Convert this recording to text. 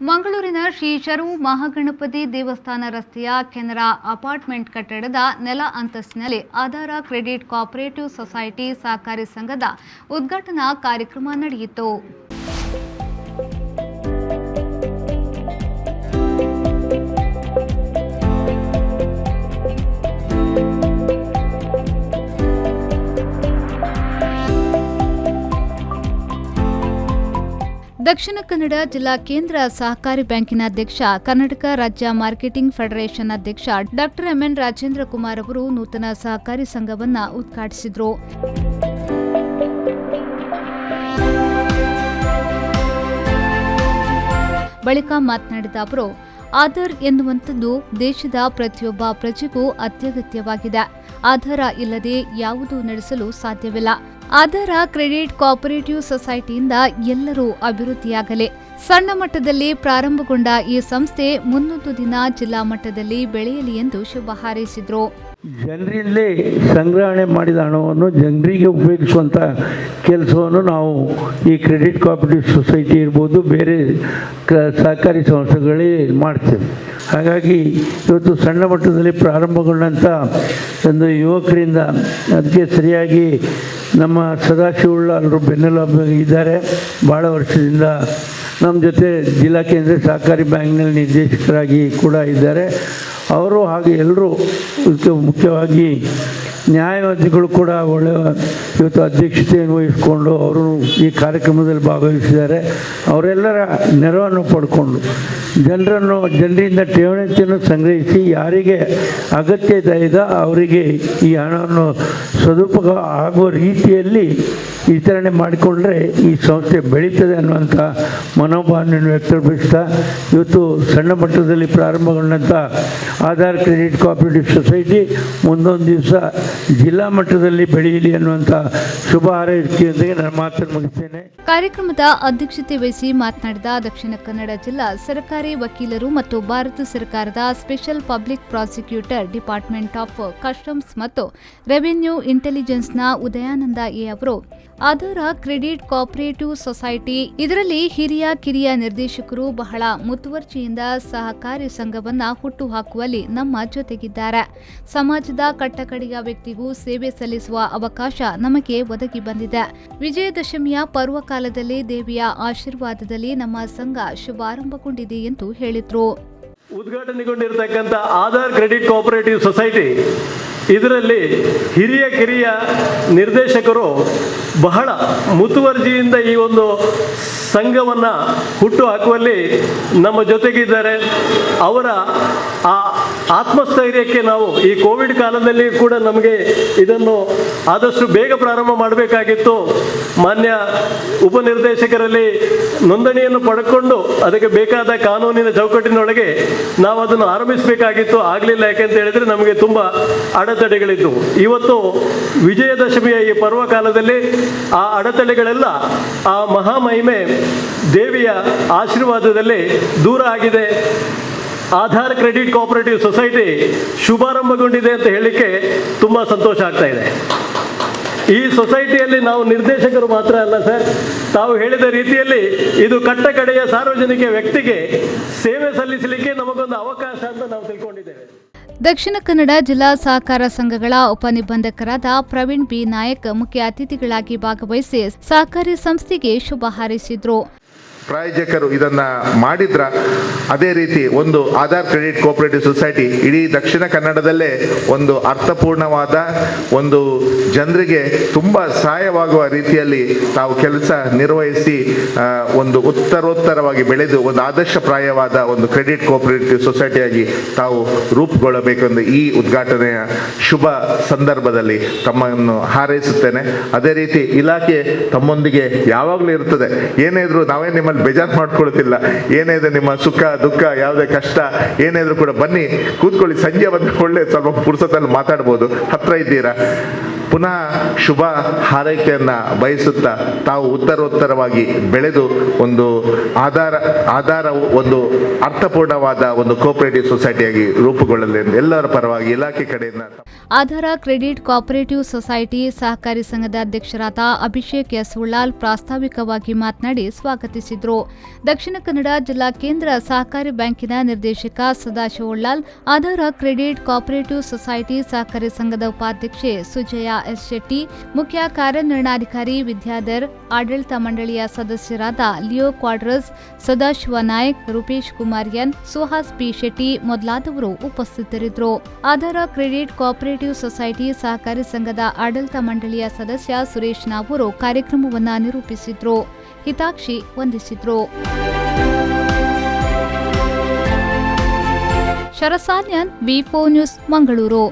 ಮಂಗಳೂರಿನ ಶ್ರೀ ಶರು ಮಹಾಗಣಪತಿ ದೇವಸ್ಥಾನ ರಸ್ತೆಯ ಕೆನರಾ ಅಪಾರ್ಟ್ಮೆಂಟ್ ಕಟ್ಟಡದ ನೆಲ ಅಂತಸ್ತಿನಲ್ಲಿ ಆಧಾರ ಕ್ರೆಡಿಟ್ ಕೋಆಪರೇಟಿವ್ ಸೊಸೈಟಿ ಸಹಕಾರಿ ಸಂಘದ ಉದ್ಘಾಟನಾ ಕಾರ್ಯಕ್ರಮ ನಡೆಯಿತು. ದಕ್ಷಿಣ ಕನ್ನಡ ಜಿಲ್ಲಾ ಕೇಂದ್ರ ಸಹಕಾರಿ ಬ್ಯಾಂಕಿನ ಅಧ್ಯಕ್ಷ, ಕರ್ನಾಟಕ ರಾಜ್ಯ ಮಾರ್ಕೆಟಿಂಗ್ ಫೆಡರೇಷನ್ ಅಧ್ಯಕ್ಷ ಡಾ ಎಂ.ಎನ್. ರಾಜೇಂದ್ರ ಕುಮಾರ್ ಅವರು ನೂತನ ಸಹಕಾರಿ ಸಂಘವನ್ನು ಉದ್ಘಾಟಿಸಿದರು. ಬಳಿಕ ಮಾತನಾಡಿದ ಅವರು, ಆಧಾರ್ ಎನ್ನುವಂಥದ್ದು ದೇಶದ ಪ್ರತಿಯೊಬ್ಬ ಪ್ರಜೆಗೂ ಅತ್ಯಗತ್ಯವಾಗಿದೆ. ಆಧಾರ ಇಲ್ಲದೆ ಯಾವುದೂ ನಡೆಸಲು ಸಾಧ್ಯವಿಲ್ಲ. ಆಧಾರ ಕ್ರೆಡಿಟ್ ಕೋಆಪರೇಟಿವ್ ಸೊಸೈಟಿಯಿಂದ ಎಲ್ಲರೂ ಅಭಿವೃದ್ಧಿಯಾಗಲಿ. ಸಣ್ಣ ಮಟ್ಟದಲ್ಲಿ ಪ್ರಾರಂಭಗೊಂಡ ಈ ಸಂಸ್ಥೆ ಮುಂದೊಂದು ದಿನ ಜಿಲ್ಲಾ ಮಟ್ಟದಲ್ಲಿ ಬೆಳೆಯಲಿ ಎಂದು ಶುಭ ಹಾರೈಸಿದರು. ಜನರಲ್ಲಿ ಸಂಗ್ರಹಣೆ ಮಾಡಿದ ಹಣವನ್ನು ಜನರಿಗೆ ಉಪಯೋಗಿಸುವಂಥ ಕೆಲಸವನ್ನು ನಾವು ಈ ಕ್ರೆಡಿಟ್ ಕೋಆಪರೇಟಿವ್ ಸೊಸೈಟಿ ಇರ್ಬೋದು, ಬೇರೆ ಸಹಕಾರಿ ಸಂಸ್ಥೆಗಳೇ ಮಾಡ್ತೇವೆ. ಹಾಗಾಗಿ ಇವತ್ತು ಸಣ್ಣ ಮಟ್ಟದಲ್ಲಿ ಪ್ರಾರಂಭಗೊಂಡಂಥ ಒಂದು ಯುವಕರಿಂದ ಅದಕ್ಕೆ ಸರಿಯಾಗಿ ನಮ್ಮ ಸದಾಶಿವಳ್ಳರು ಬೆನ್ನೆಲುಬಾಗಿ ಇದ್ದಾರೆ. ಭಾಳ ವರ್ಷದಿಂದ ನಮ್ಮ ಜೊತೆ ಜಿಲ್ಲಾ ಕೇಂದ್ರ ಸಹಕಾರಿ ಬ್ಯಾಂಕ್ನಲ್ಲಿ ನಿರ್ದೇಶಕರಾಗಿ ಕೂಡ ಇದ್ದಾರೆ. ಅವರು ಹಾಗೆ ಎಲ್ಲರೂ ಮುಖ್ಯವಾಗಿ ನ್ಯಾಯವಾದಿಗಳು ಕೂಡ ಒಳ್ಳೆಯ ಇವತ್ತು ಅಧ್ಯಕ್ಷತೆಯನ್ನು ವಹಿಸಿಕೊಂಡು ಅವರು ಈ ಕಾರ್ಯಕ್ರಮದಲ್ಲಿ ಭಾಗವಹಿಸಿದ್ದಾರೆ. ಅವರೆಲ್ಲರ ನೆರವನ್ನು ಪಡ್ಕೊಂಡು ಜನರಿಂದ ಠೇವಣಿಯನ್ನು ಸಂಗ್ರಹಿಸಿ ಯಾರಿಗೆ ಅಗತ್ಯತೆ ಇದೆ ಅವರಿಗೆ ಈ ಹಣವನ್ನು ಸದುಪಯೋಗ ಆಗುವ ರೀತಿಯಲ್ಲಿ ವಿತರಣೆ ಮಾಡಿಕೊಂಡ್ರೆ ಈ ಸಂಸ್ಥೆ ಬೆಳೀತದೆ ಅನ್ನುವಂಥ ಮನೋಭಾವನೆಯನ್ನು ವ್ಯಕ್ತಪಡಿಸ್ತಾ ಇವತ್ತು ಸಣ್ಣ ಮಟ್ಟದಲ್ಲಿ ಪ್ರಾರಂಭಗೊಂಡಂಥ ಆಧಾರ್ ಕ್ರೆಡಿಟ್ ಕೋಆಪರೇಟಿವ್ ಸೊಸೈಟಿ ಮುಂದೊಂದು ದಿವಸ ಜಿಲ್ಲಾ ಮಟ್ಟದಲ್ಲಿ ಬೆಳೆಯಲಿ ಅನ್ನುವಂಥ ಶುಭ ಹಾರೈಕೆಯೊಂದಿಗೆ ನನ್ನ ಮಾತನ್ನು ಮುಗಿಸ್ತೇನೆ. ಕಾರ್ಯಕ್ರಮದ ಅಧ್ಯಕ್ಷತೆ ವಹಿಸಿ ಮಾತನಾಡಿದ ದಕ್ಷಿಣ ಕನ್ನಡ ಜಿಲ್ಲಾ ಸರ್ಕಾರಿ ವಕೀಲರು ಮತ್ತು ಭಾರತ ಸರ್ಕಾರದ special public prosecutor department of customs ಮತ್ತು ರೆವಿನ್ಯೂ ಇಂಟೆಲಿಜೆನ್ಸ್ನ ಉದಯಾನಂದ ಎ ಅವರು, ಆಧಾರ ಕ್ರೆಡಿಟ್ ಕೋಆಪರೇಟಿವ್ ಸೊಸೈಟಿ ಇದರಲ್ಲಿ ಹಿರಿಯ ಕಿರಿಯ ನಿರ್ದೇಶಕರು ಬಹಳ ಮುತುವರ್ಜಿಯಿಂದ ಸಹಕಾರಿ ಸಂಘವನ್ನ ಹುಟ್ಟುಹಾಕುವಲ್ಲಿ ನಮ್ಮ ಜೊತೆಗಿದ್ದಾರೆ. ಸಮಾಜದ ಕಟ್ಟಕಡೆಯ ವ್ಯಕ್ತಿಗೂ ಸೇವೆ ಸಲ್ಲಿಸುವ ಅವಕಾಶ ನಮಗೆ ಒದಗಿ ಬಂದಿದೆ. ವಿಜಯದಶಮಿಯ ಪರ್ವಕಾಲದಲ್ಲಿ ದೇವಿಯ ಆಶೀರ್ವಾದದಲ್ಲಿ ನಮ್ಮ ಸಂಘ ಶುಭಾರಂಭಗೊಂಡಿದೆ ಎಂದು ಹೇಳಿದರು. ಉದ್ಘಾಟನೆಗೊಂಡಿರತಕ್ಕಂಥ ಆಧಾರ್ ಕ್ರೆಡಿಟ್ ಕೋಆಪರೇಟಿವ್ ಸೊಸೈಟಿ ಇದರಲ್ಲಿ ಹಿರಿಯ ಕಿರಿಯ ನಿರ್ದೇಶಕರು ಬಹಳ ಮುತುವರ್ಜಿಯಿಂದ ಈ ಒಂದು ಸಂಘವನ್ನು ಹುಟ್ಟು ಹಾಕುವಲ್ಲಿ ನಮ್ಮ ಜೊತೆಗಿದ್ದಾರೆ. ಅವರ ಆ ಆತ್ಮಸ್ಥೈರ್ಯಕ್ಕೆ ನಾವು ಈ ಕೋವಿಡ್ ಕಾಲದಲ್ಲಿ ಕೂಡ ನಮಗೆ ಇದನ್ನು ಆದಷ್ಟು ಬೇಗ ಪ್ರಾರಂಭ ಮಾಡಬೇಕಾಗಿತ್ತು. ಮಾನ್ಯ ಉಪನಿರ್ದೇಶಕರಲ್ಲಿ ನೋಂದಣಿಯನ್ನು ಪಡ್ಕೊಂಡು ಅದಕ್ಕೆ ಬೇಕಾದ ಕಾನೂನಿನ ಚೌಕಟ್ಟಿನೊಳಗೆ ನಾವು ಅದನ್ನು ಆರಂಭಿಸಬೇಕಾಗಿತ್ತು, ಆಗಲಿಲ್ಲ. ಯಾಕೆಂತ ಹೇಳಿದರೆ ನಮಗೆ ತುಂಬ ಅಡೆತಡೆಗಳಿದ್ದವು. ಇವತ್ತು ವಿಜಯದಶಮಿಯ ಈ ಪರ್ವಕಾಲದಲ್ಲಿ ಆ ಅಡೆತಡೆಗಳೆಲ್ಲ ಆ ಮಹಾಮಹಿಮೆ ದೇವಿಯ ಆಶೀರ್ವಾದದಲ್ಲಿ ದೂರ ಆಗಿದೆ. ಆಧಾರ್ ಕ್ರೆಡಿಟ್ ಕೋಆಪರೇಟಿವ್ ಸೊಸೈಟಿ ಶುಭಾರಂಭಗೊಂಡಿದೆ ಅಂತ ಹೇಳಲಿಕ್ಕೆ ತುಂಬ ಸಂತೋಷ ಆಗ್ತಾ ಇದೆ. ಈ ಸೊಸೈಟಿಯಲ್ಲಿ ನಾವು ನಿರ್ದೇಶಕರು ಮಾತ್ರ ಅಲ್ಲ ಸರ್, ತಾವು ಹೇಳಿದ ರೀತಿಯಲ್ಲಿ ಇದು ಕಟ್ಟಕಡೆಯ ಸಾರ್ವಜನಿಕ ವ್ಯಕ್ತಿಗೆ ಸೇವೆ ಸಲ್ಲಿಸಲಿಕ್ಕೆ ನಮಗೊಂದು ಅವಕಾಶ ಅಂತ ನಾವು ತಿಳ್ಕೊಂಡಿದ್ದೇವೆ. ದಕ್ಷಿಣ ಕನ್ನಡ ಜಿಲ್ಲಾ ಸಹಕಾರ ಸಂಘಗಳ ಉಪನಿಬಂಧಕರಾದ ಪ್ರವೀಣ್ ಬಿ ನಾಯಕ್ ಮುಖ್ಯ ಅತಿಥಿಗಳಾಗಿ ಭಾಗವಹಿಸಿ ಸಹಕಾರಿ ಸಂಸ್ಥೆಗೆ ಶುಭ ಹಾರೈಸಿದರು. ಪ್ರಾಯೋಜಕರು ಇದನ್ನ ಮಾಡಿದ್ರ ಅದೇ ರೀತಿ ಒಂದು ಆಧಾರ್ ಕ್ರೆಡಿಟ್ ಕೋಆಪರೇಟಿವ್ ಸೊಸೈಟಿ ಇಡೀ ದಕ್ಷಿಣ ಕನ್ನಡದಲ್ಲೇ ಒಂದು ಅರ್ಥಪೂರ್ಣವಾದ ಒಂದು ಜನರಿಗೆ ತುಂಬ ಸಹಾಯವಾಗುವ ರೀತಿಯಲ್ಲಿ ತಾವು ಕೆಲಸ ನಿರ್ವಹಿಸಿ ಒಂದು ಉತ್ತರೋತ್ತರವಾಗಿ ಬೆಳೆದು ಒಂದು ಆದರ್ಶಪ್ರಾಯವಾದ ಒಂದು ಕ್ರೆಡಿಟ್ ಕೋಆಪರೇಟಿವ್ ಸೊಸೈಟಿಯಾಗಿ ತಾವು ರೂಪುಗೊಳ್ಳಬೇಕೆಂದು ಈ ಉದ್ಘಾಟನೆಯ ಶುಭ ಸಂದರ್ಭದಲ್ಲಿ ತಮ್ಮನ್ನು ಹಾರೈಸುತ್ತೇನೆ. ಅದೇ ರೀತಿ ಇಲಾಖೆ ತಮ್ಮೊಂದಿಗೆ ಯಾವಾಗಲೂ ಇರ್ತದೆ. ಏನೇ ಇದ್ರು ನಾವೇ ನಿಮ್ಮ ಬೇಜಾರು ಮಾಡ್ಕೊಳ್ತಿಲ್ಲ. ಏನೇ ಇದೆ ನಿಮ್ಮ ಸುಖ ದುಃಖ ಯಾವುದೇ ಕಷ್ಟ ಏನೇ ಇದ್ರೂ ಕೂಡ ಬನ್ನಿ ಕೂತ್ಕೊಳ್ಳಿ, ಸಂಜೆ ಬಂದ ಒಳ್ಳೆ ಸ್ವಲ್ಪ ಪುರ್ಸೊತ್ತಲ್ಲಿ ಮಾತಾಡ್ಬೋದು, ಹತ್ರ ಇದ್ದೀರಾ. ಪುನಃ ಶುಭ ಹಾರೈಕೆಯನ್ನ ಬಯಸುತ್ತಾ ತಾವು ಉತ್ತರೋತ್ತರವಾಗಿ ಬೆಳೆದು ಒಂದು ಆಧಾರವು ಒಂದು ಅರ್ಥಪೂರ್ಣವಾದ ಒಂದು ಕೋಆಪರೇಟಿವ್ ಸೊಸೈಟಿಯಾಗಿ ರೂಪುಗೊಳ್ಳಲಿ ಎಂದು ಎಲ್ಲರ ಪರವಾಗಿ ಇಲಾಖೆ ಕಡೆಯಿಂದ. ಆಧಾರ ಕ್ರೆಡಿಟ್ ಕೋಆಪರೇಟಿವ್ ಸೊಸೈಟಿ ಸಹಕಾರಿ ಸಂಘದ ಅಧ್ಯಕ್ಷರಾದ ಅಭಿಷೇಕ್ ಎಸ್ ಉಳ್ಳಾಲ್ ಪ್ರಾಸ್ತಾವಿಕವಾಗಿ ಮಾತನಾಡಿ ಸ್ವಾಗತಿಸಿದರು. ಉಪಸ್ಥಿತರಿದ್ದರು. ದಕ್ಷಿಣ ಕನ್ನಡ ಜಿಲ್ಲಾ ಕೇಂದ್ರ ಸಹಕಾರಿ ಬ್ಯಾಂಕಿನ ನಿರ್ದೇಶಕ ಸದಾಶಿವಳ್ಳಾಲ್, ಆಧಾರ ಕ್ರೆಡಿಟ್ ಕೋಆಪರೇಟಿವ್ ಸೊಸೈಟಿ ಸಹಕಾರಿ ಸಂಘದ ಉಪಾಧ್ಯಕ್ಷೆ ಸುಜಯ ಎಸ್ ಶೆಟ್ಟಿ, ಮುಖ್ಯ ಕಾರ್ಯನಿರ್ವಹಣಾಧಿಕಾರಿ ವಿದ್ಯಾಧರ್, ಆಡಳಿತ ಮಂಡಳಿಯ ಸದಸ್ಯರಾದ ಲಿಯೋ ಕ್ವಾಡ್ರಸ್, ಸದಾಶಿವ ನಾಯಕ್, ರೂಪೇಶ್ ಕುಮಾರ್ ಎನ್, ಸುಹಾಸ್ ಪಿ ಶೆಟ್ಟಿ ಮೊದಲಾದವರು ಉಪಸ್ಥಿತರಿದ್ದರು. ಆಧಾರ ಕ್ರೆಡಿಟ್ ಕೋಆಪರೇಟಿವ್ ಸೊಸೈಟಿ ಸಹಕಾರಿ ಸಂಘದ ಆಡಳಿತ ಮಂಡಳಿಯ ಸದಸ್ಯ ಸುರೇಶ್ ನಾವೂರು ಕಾರ್ಯಕ್ರಮವನ್ನು ನಿರೂಪಿಸಿದ್ರು. ಹಿತಾಕ್ಷಿ ವಂದಿಸಿದ್ರು. ಶರಸಾನ್ಯನ್, ವಿ4 ನ್ಯೂಸ್, ಮಂಗಳೂರು.